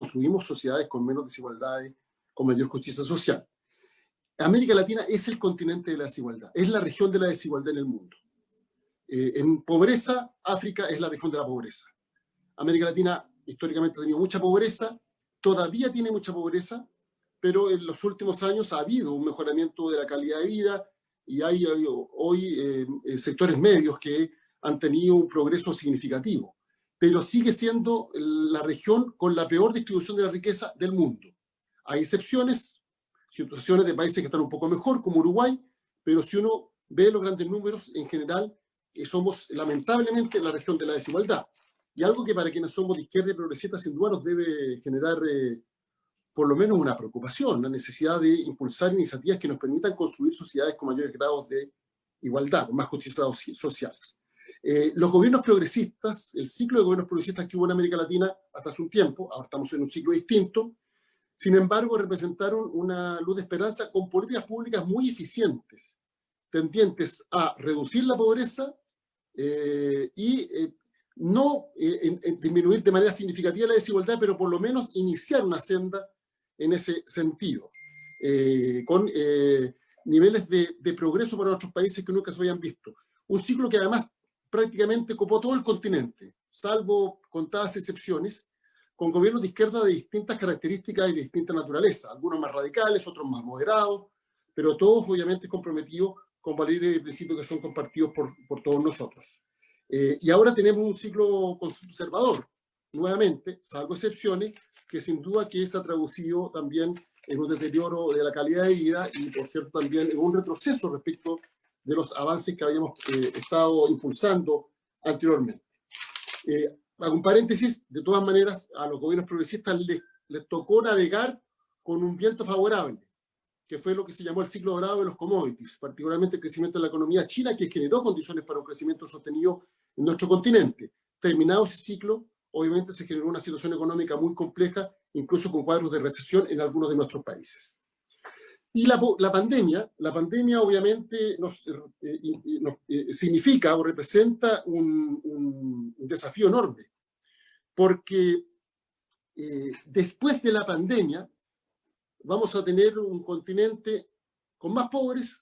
construimos sociedades con menos desigualdades, con mayor justicia social. América Latina es el continente de la desigualdad, es la región de la desigualdad en el mundo. En pobreza, África es la región de la pobreza. América Latina históricamente ha tenido mucha pobreza, todavía tiene mucha pobreza, pero en los últimos años ha habido un mejoramiento de la calidad de vida y hay hoy sectores medios que han tenido un progreso significativo, pero sigue siendo la región con la peor distribución de la riqueza del mundo. Hay excepciones, situaciones de países que están un poco mejor, como Uruguay, pero si uno ve los grandes números, en general, somos lamentablemente la región de la desigualdad. Y algo que para quienes somos de izquierda y progresistas sin duda nos debe generar por lo menos una preocupación, la necesidad de impulsar iniciativas que nos permitan construir sociedades con mayores grados de igualdad, con más justicia social. Los gobiernos progresistas, el ciclo de gobiernos progresistas que hubo en América Latina hasta hace un tiempo, ahora estamos en un ciclo distinto, sin embargo representaron una luz de esperanza con políticas públicas muy eficientes, tendientes a reducir la pobreza y no disminuir de manera significativa la desigualdad, pero por lo menos iniciar una senda en ese sentido, con niveles de progreso para nuestros países que nunca se habían visto. Un ciclo que además prácticamente copó todo el continente, salvo contadas excepciones, con gobiernos de izquierda de distintas características y de distinta naturaleza, algunos más radicales, otros más moderados, pero todos obviamente comprometidos con valores y principios que son compartidos por todos nosotros. Y ahora tenemos un ciclo conservador, nuevamente, salvo excepciones, que sin duda que se ha traducido también en un deterioro de la calidad de vida y, por cierto, también en un retroceso respecto de los avances que habíamos estado impulsando anteriormente. Hago un paréntesis, de todas maneras, a los gobiernos progresistas les tocó navegar con un viento favorable, que fue lo que se llamó el ciclo dorado de los commodities, particularmente el crecimiento de la economía china, que generó condiciones para un crecimiento sostenido en nuestro continente. Terminado ese ciclo, obviamente se generó una situación económica muy compleja, incluso con cuadros de recesión en algunos de nuestros países. Y la pandemia obviamente significa o representa un desafío enorme, porque después de la pandemia vamos a tener un continente con más pobres,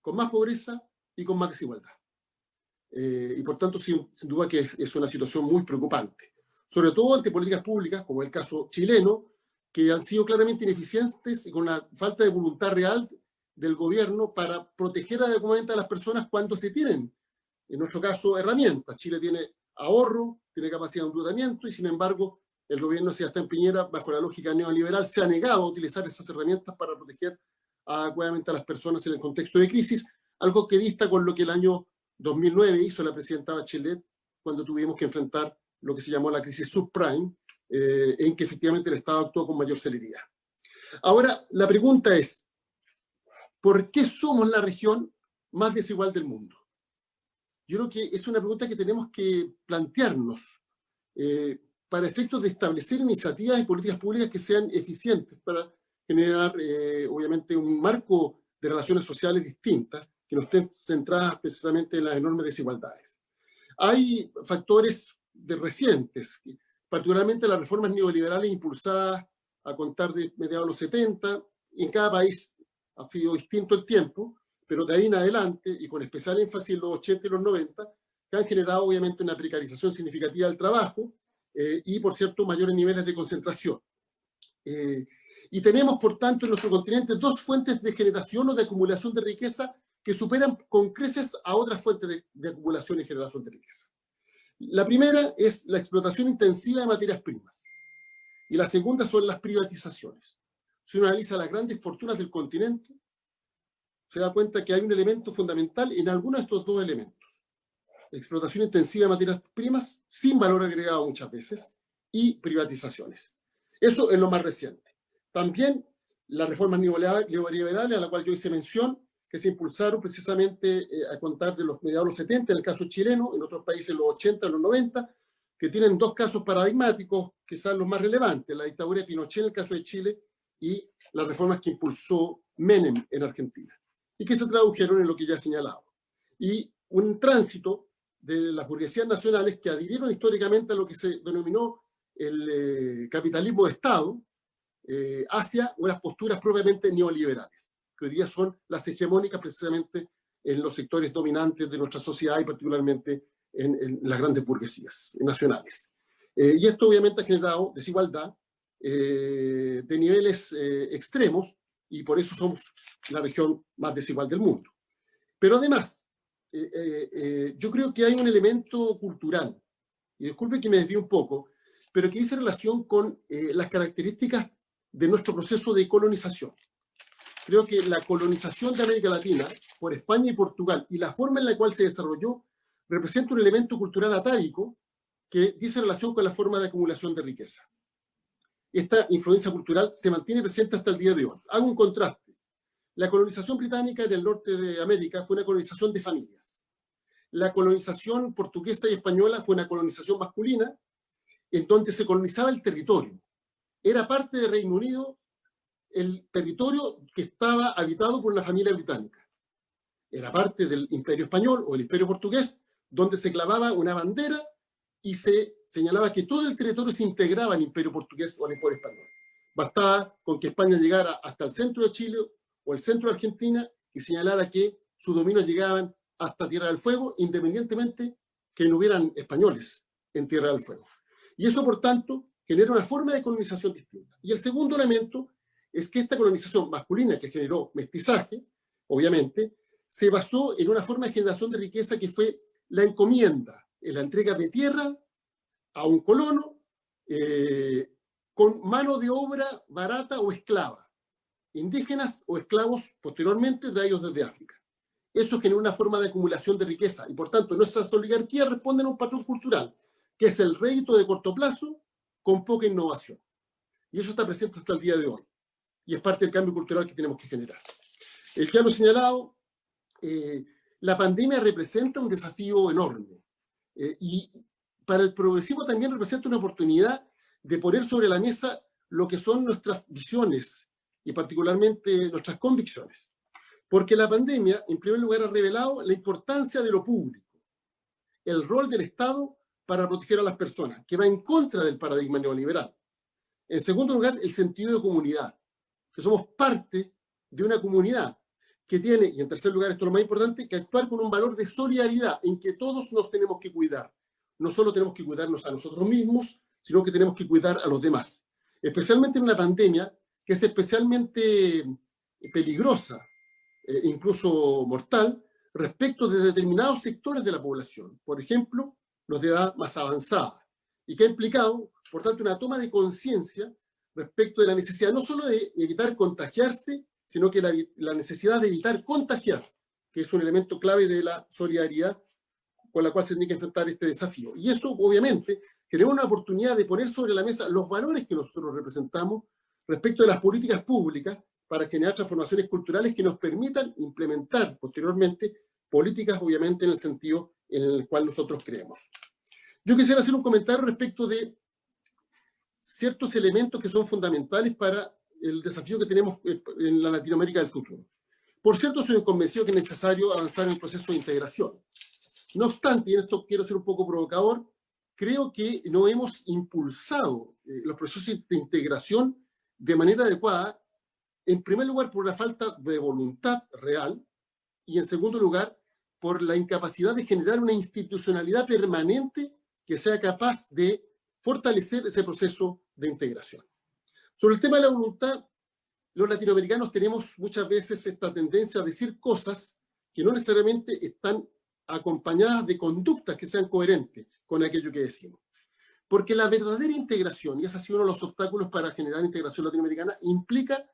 con más pobreza y con más desigualdad. Y por tanto, sin duda que es una situación muy preocupante, sobre todo ante políticas públicas, como el caso chileno, que han sido claramente ineficientes y con una falta de voluntad real del gobierno para proteger adecuadamente a las personas cuando se tienen, en nuestro caso, herramientas. Chile tiene ahorro, tiene capacidad de endeudamiento y, sin embargo, el gobierno de Sebastián Piñera, bajo la lógica neoliberal, se ha negado a utilizar esas herramientas para proteger adecuadamente a las personas en el contexto de crisis, algo que dista con lo que el año 2009 hizo la presidenta Bachelet cuando tuvimos que enfrentar lo que se llamó la crisis subprime, en que efectivamente el Estado actuó con mayor celeridad. Ahora, la pregunta es, ¿por qué somos la región más desigual del mundo? Yo creo que es una pregunta que tenemos que plantearnos para efectos de establecer iniciativas y políticas públicas que sean eficientes para generar, obviamente, un marco de relaciones sociales distintas que no estén centradas precisamente en las enormes desigualdades. Hay factores recientes, particularmente las reformas neoliberales impulsadas a contar de mediados de los 70, en cada país ha sido distinto el tiempo, pero de ahí en adelante, y con especial énfasis en los 80 y los 90, que han generado obviamente una precarización significativa del trabajo y, por cierto, mayores niveles de concentración. Y tenemos, por tanto, en nuestro continente dos fuentes de generación o de acumulación de riqueza que superan con creces a otras fuentes de acumulación y generación de riqueza. La primera es la explotación intensiva de materias primas y la segunda son las privatizaciones. Si uno analiza las grandes fortunas del continente, se da cuenta que hay un elemento fundamental en alguno de estos dos elementos. Explotación intensiva de materias primas, sin valor agregado muchas veces, y privatizaciones. Eso es lo más reciente. También las reformas neoliberales, a la cual yo hice mención, que se impulsaron precisamente a contar de los mediados de los 70, en el caso chileno, en otros países los 80, los 90, que tienen dos casos paradigmáticos, quizás los más relevantes, la dictadura de Pinochet en el caso de Chile y las reformas que impulsó Menem en Argentina, y que se tradujeron en lo que ya he señalado. Y un tránsito de las burguesías nacionales que adhirieron históricamente a lo que se denominó el capitalismo de Estado hacia unas posturas propiamente neoliberales, que hoy día son las hegemónicas precisamente en los sectores dominantes de nuestra sociedad y particularmente en las grandes burguesías nacionales. Y esto obviamente ha generado desigualdad de niveles extremos, y por eso somos la región más desigual del mundo. Pero además, yo creo que hay un elemento cultural, y disculpe que me desvíe un poco, pero que dice relación con las características de nuestro proceso de colonización. Creo que la colonización de América Latina por España y Portugal y la forma en la cual se desarrolló representa un elemento cultural atávico que dice relación con la forma de acumulación de riqueza. Esta influencia cultural se mantiene presente hasta el día de hoy. Hago un contraste. La colonización británica en el norte de América fue una colonización de familias. La colonización portuguesa y española fue una colonización masculina, en donde se colonizaba el territorio. Era parte del Reino Unido el territorio que estaba habitado por una familia británica. Era parte del Imperio Español o el Imperio Portugués, donde se clavaba una bandera y se señalaba que todo el territorio se integraba al Imperio Portugués o al Imperio Español. Bastaba con que España llegara hasta el centro de Chile o el centro de Argentina y señalara que sus dominios llegaban hasta Tierra del Fuego, independientemente que no hubieran españoles en Tierra del Fuego. Y eso, por tanto, genera una forma de colonización distinta. Y el segundo elemento es que esta colonización masculina que generó mestizaje, obviamente, se basó en una forma de generación de riqueza que fue la encomienda, la entrega de tierra a un colono con mano de obra barata o esclava, indígenas o esclavos posteriormente traídos desde África. Eso genera una forma de acumulación de riqueza y por tanto nuestras oligarquías responden a un patrón cultural, que es el rédito de corto plazo con poca innovación. Y eso está presente hasta el día de hoy. Y es parte del cambio cultural que tenemos que generar. El que hemos señalado, la pandemia representa un desafío enorme. Y para el progresismo también representa una oportunidad de poner sobre la mesa lo que son nuestras visiones y particularmente nuestras convicciones. Porque la pandemia, en primer lugar, ha revelado la importancia de lo público, el rol del Estado para proteger a las personas, que va en contra del paradigma neoliberal. En segundo lugar, el sentido de comunidad, que somos parte de una comunidad que tiene, y en tercer lugar, esto es lo más importante, que actuar con un valor de solidaridad en que todos nos tenemos que cuidar. No solo tenemos que cuidarnos a nosotros mismos, sino que tenemos que cuidar a los demás. Especialmente en una pandemia que es especialmente peligrosa, incluso mortal, respecto de determinados sectores de la población. Por ejemplo, los de edad más avanzada. Y que ha implicado, por tanto, una toma de conciencia respecto de la necesidad no solo de evitar contagiarse, sino que la necesidad de evitar contagiar, que es un elemento clave de la solidaridad con la cual se tiene que enfrentar este desafío. Y eso, obviamente, genera una oportunidad de poner sobre la mesa los valores que nosotros representamos respecto de las políticas públicas para generar transformaciones culturales que nos permitan implementar posteriormente políticas, obviamente, en el sentido en el cual nosotros creemos. Yo quisiera hacer un comentario respecto de ciertos elementos que son fundamentales para el desafío que tenemos en la Latinoamérica del futuro. Por cierto, soy convencido que es necesario avanzar en el proceso de integración. No obstante, y en esto quiero ser un poco provocador, creo que no hemos impulsado los procesos de integración de manera adecuada, en primer lugar por la falta de voluntad real y en segundo lugar por la incapacidad de generar una institucionalidad permanente que sea capaz de fortalecer ese proceso de integración. Sobre el tema de la voluntad, los latinoamericanos tenemos muchas veces esta tendencia a decir cosas que no necesariamente están acompañadas de conductas que sean coherentes con aquello que decimos. Porque la verdadera integración, y ese ha sido uno de los obstáculos para generar integración latinoamericana, implica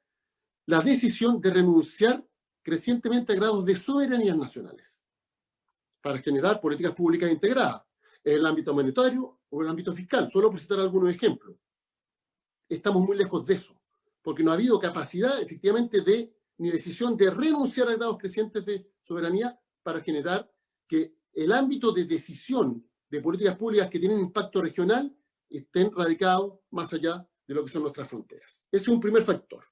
la decisión de renunciar crecientemente a grados de soberanía nacionales para generar políticas públicas integradas en el ámbito monetario o en el ámbito fiscal, solo por citar algunos ejemplos. Estamos muy lejos de eso, porque no ha habido capacidad efectivamente ni decisión de renunciar a grados crecientes de soberanía para generar que el ámbito de decisión de políticas públicas que tienen impacto regional estén radicados más allá de lo que son nuestras fronteras. Ese es un primer factor.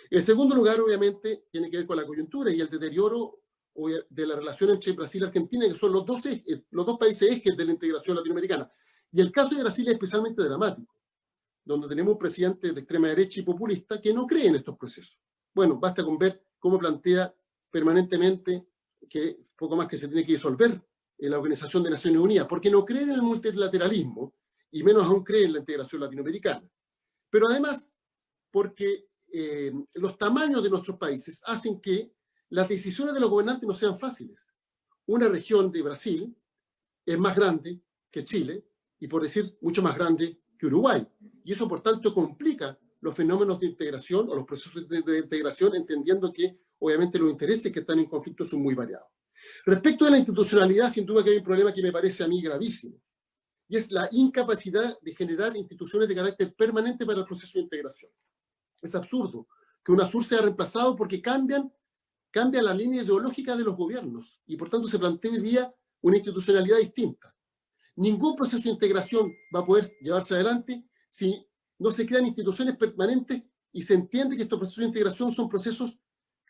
El segundo lugar, obviamente, tiene que ver con la coyuntura y el deterioro de la relación entre Brasil y Argentina, que son los dos países ejes de la integración latinoamericana. Y el caso de Brasil es especialmente dramático, donde tenemos un presidente de extrema derecha y populista que no cree en estos procesos. Bueno, basta con ver cómo plantea permanentemente que poco más que se tiene que disolver la Organización de Naciones Unidas, porque no cree en el multilateralismo y menos aún cree en la integración latinoamericana. Pero además, porque los tamaños de nuestros países hacen que las decisiones de los gobernantes no sean fáciles. Una región de Brasil es más grande que Chile y, por decir, mucho más grande que Uruguay. Y eso, por tanto, complica los fenómenos de integración o los procesos de integración, entendiendo que, obviamente, los intereses que están en conflicto son muy variados. Respecto de la institucionalidad, sin duda que hay un problema que me parece a mí gravísimo, y es la incapacidad de generar instituciones de carácter permanente para el proceso de integración. Es absurdo que UNASUR sea reemplazado porque cambia la línea ideológica de los gobiernos y, por tanto, se plantea hoy día una institucionalidad distinta. Ningún proceso de integración va a poder llevarse adelante si no se crean instituciones permanentes y se entiende que estos procesos de integración son procesos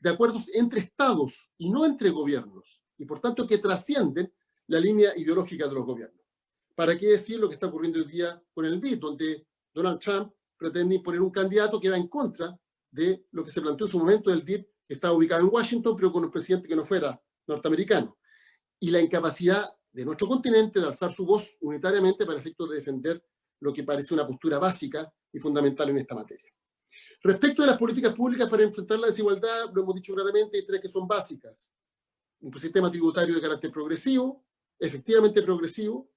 de acuerdos entre estados y no entre gobiernos, y por tanto que trascienden la línea ideológica de los gobiernos. ¿Para qué decir lo que está ocurriendo hoy día con el BID, donde Donald Trump pretende imponer un candidato que va en contra de lo que se planteó en su momento del DIP, que estaba ubicado en Washington, pero con un presidente que no fuera norteamericano? Y la incapacidad de nuestro continente de alzar su voz unitariamente para efectos de defender lo que parece una postura básica y fundamental en esta materia. Respecto de las políticas públicas para enfrentar la desigualdad, lo hemos dicho claramente, hay tres que son básicas. Un sistema tributario de carácter progresivo, efectivamente progresivo,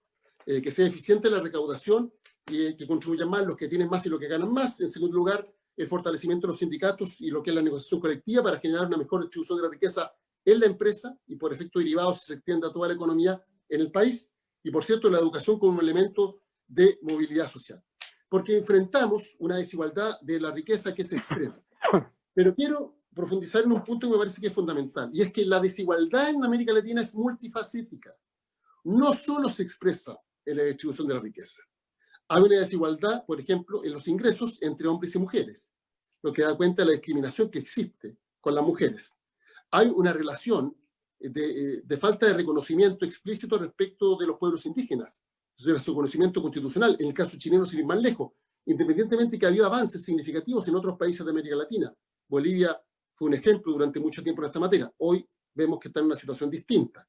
que sea eficiente en la recaudación y que contribuyan más los que tienen más y los que ganan más. En segundo lugar, el fortalecimiento de los sindicatos y lo que es la negociación colectiva para generar una mejor distribución de la riqueza en la empresa y por efecto derivado se extienda a toda la economía en el país. Y por cierto, la educación como un elemento de movilidad social. Porque enfrentamos una desigualdad de la riqueza que es extrema. Pero quiero profundizar en un punto que me parece que es fundamental, y es que la desigualdad en América Latina es multifacética. No solo se expresa en la distribución de la riqueza. Hay una desigualdad, por ejemplo, en los ingresos entre hombres y mujeres, lo que da cuenta de la discriminación que existe con las mujeres. Hay una relación de falta de reconocimiento explícito respecto de los pueblos indígenas, de su conocimiento constitucional, en el caso chileno sin ir más lejos, independientemente de que ha habido avances significativos en otros países de América Latina. Bolivia fue un ejemplo durante mucho tiempo en esta materia. Hoy vemos que está en una situación distinta.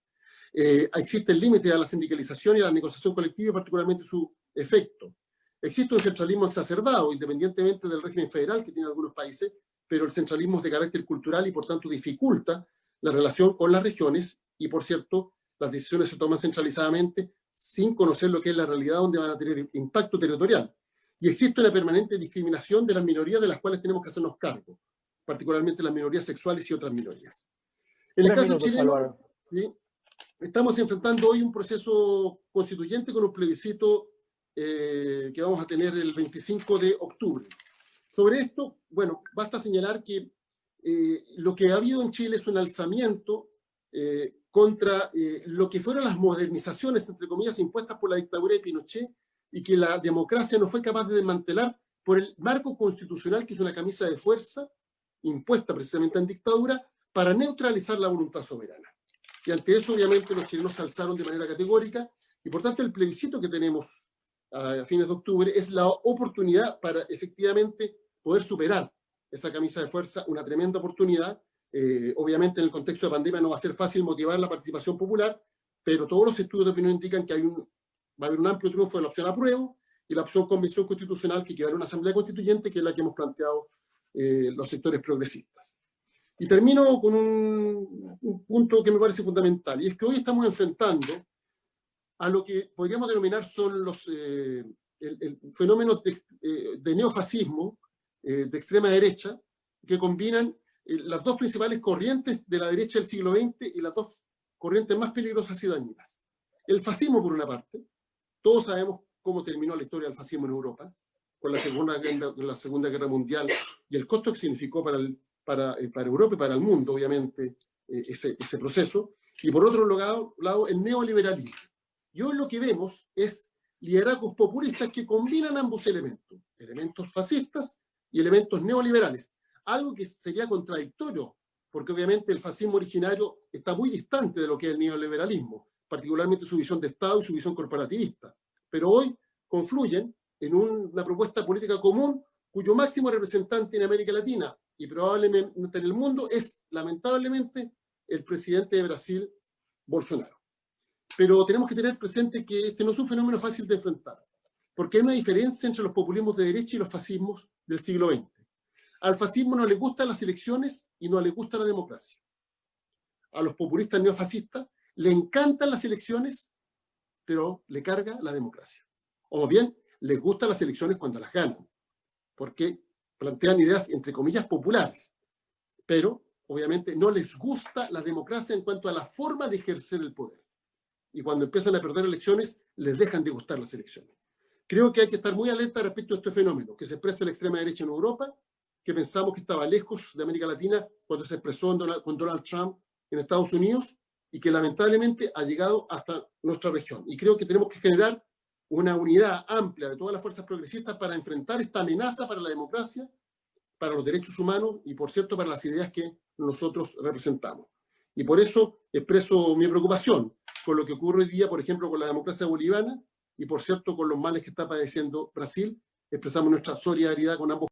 Existe el límite a la sindicalización y a la negociación colectiva y particularmente su efecto. Existe un centralismo exacerbado, independientemente del régimen federal que tienen algunos países, pero el centralismo es de carácter cultural y por tanto dificulta la relación con las regiones y, por cierto, las decisiones se toman centralizadamente sin conocer lo que es la realidad donde van a tener impacto territorial. Y existe una permanente discriminación de las minorías de las cuales tenemos que hacernos cargo, particularmente las minorías sexuales y otras minorías. En el caso chileno, ¿sí?, estamos enfrentando hoy un proceso constituyente con un plebiscito que vamos a tener el 25 de octubre. Sobre esto, bueno, basta señalar que lo que ha habido en Chile es un alzamiento contra lo que fueron las modernizaciones, entre comillas, impuestas por la dictadura de Pinochet y que la democracia no fue capaz de desmantelar por el marco constitucional, que es una camisa de fuerza impuesta precisamente en dictadura para neutralizar la voluntad soberana. Y ante eso, obviamente, los chilenos se alzaron de manera categórica y, por tanto, el plebiscito que tenemos a fines de octubre es la oportunidad para efectivamente poder superar esa camisa de fuerza, una tremenda oportunidad. Obviamente, en el contexto de pandemia no va a ser fácil motivar la participación popular, pero todos los estudios de opinión indican que va a haber un amplio triunfo de la opción apruebo y la opción convención constitucional, que quedará una asamblea constituyente, que es la que hemos planteado los sectores progresistas. Y termino con un punto que me parece fundamental, y es que hoy estamos enfrentando a lo que podríamos denominar son los fenómenos de neofascismo, de extrema derecha, que combinan las dos principales corrientes de la derecha del siglo XX y las dos corrientes más peligrosas y dañinas. El fascismo, por una parte, todos sabemos cómo terminó la historia del fascismo en Europa, con la Segunda Guerra Mundial, y el costo que significó para Europa y para el mundo, obviamente, ese proceso. Y por otro lado, el neoliberalismo. Y hoy lo que vemos es liderazgos populistas que combinan ambos elementos fascistas y elementos neoliberales. Algo que sería contradictorio, porque obviamente el fascismo originario está muy distante de lo que es el neoliberalismo, particularmente su visión de Estado y su visión corporativista. Pero hoy confluyen en una propuesta política común cuyo máximo representante en América Latina y probablemente en el mundo es, lamentablemente, el presidente de Brasil, Bolsonaro. Pero tenemos que tener presente que este no es un fenómeno fácil de enfrentar, porque hay una diferencia entre los populismos de derecha y los fascismos del siglo XX. Al fascismo no le gustan las elecciones y no le gusta la democracia. A los populistas neofascistas le encantan las elecciones, pero le carga la democracia. O bien, les gustan las elecciones cuando las ganan, porque plantean ideas, entre comillas, populares, pero obviamente no les gusta la democracia en cuanto a la forma de ejercer el poder. Y cuando empiezan a perder elecciones, les dejan de gustar las elecciones. Creo que hay que estar muy alerta respecto a este fenómeno, que se expresa en la extrema derecha en Europa, que pensamos que estaba lejos de América Latina cuando se expresó con Donald Trump en Estados Unidos, y que lamentablemente ha llegado hasta nuestra región. Y creo que tenemos que generar una unidad amplia de todas las fuerzas progresistas para enfrentar esta amenaza para la democracia, para los derechos humanos y, por cierto, para las ideas que nosotros representamos. Y por eso expreso mi preocupación con lo que ocurre hoy día, por ejemplo, con la democracia boliviana y, por cierto, con los males que está padeciendo Brasil. Expresamos nuestra solidaridad con ambos